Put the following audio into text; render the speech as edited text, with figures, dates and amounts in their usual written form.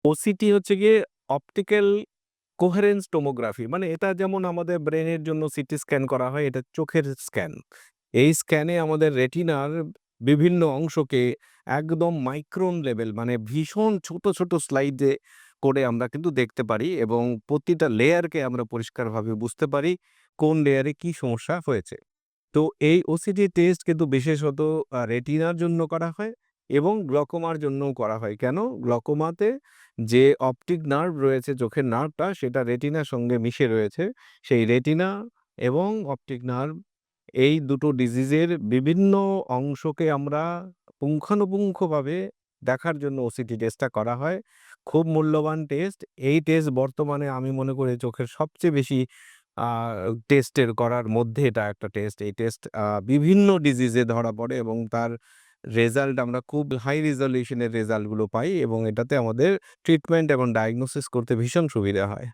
OCT হচ্ছে গিয়ে optical coherence tomography. মানে এটা যেমন আমাদের ব্রেনের জন্য সিটি স্ক্যান করা হয়, এটা চোখের স্ক্যান। এই স্ক্যানে আমাদের রেটিনার বিভিন্ন অংশকে একদম মাইক্রন লেভেল মানে ভীষণ ছোট, ছোট স্লাইডে করে আমরা কিন্তু দেখতে পারি এবং প্রতিটা লেয়ারকে আমরা পরিষ্কারভাবে বুঝতে পারি কোন লেয়ারে কি সমস্যা হয়েছে। তো এই ওসিটি টেস্ট কিন্তু বিশেষত রেটিনার জন্য করা হয় এবং গ্লকোমার জন্যও করা হয়। কেন? গ্লকোমাতে যে অপটিক নার্ভ রয়েছে, চোখের নার্ভটা সেটা রেটিনার সঙ্গে মিশে রয়েছে। সেই রেটিনা এবং অপটিক নার্ভ এই দুটো ডিজিজের বিভিন্ন অংশকে আমরা পুঙ্খানুপুঙ্খভাবে দেখার জন্য ওসিটি টেস্টটা করা হয়। খুব মূল্যবান টেস্ট। এই টেস্ট বর্তমানে আমি মনে করি চোখের সবচেয়ে বেশি আ টেস্টের করার মধ্যে এটা একটা টেস্ট। এই টেস্ট বিভিন্ন ডিজিজে ধরা পড়ে এবং তার রেজাল্ট আমরা খুব হাই রেজোলিউশন এর রেজাল্ট গুলো পাই এবং এটাতে আমাদের ট্রিটমেন্ট এবং ডায়াগনোসিস করতে ভীষণ সুবিধা হয়।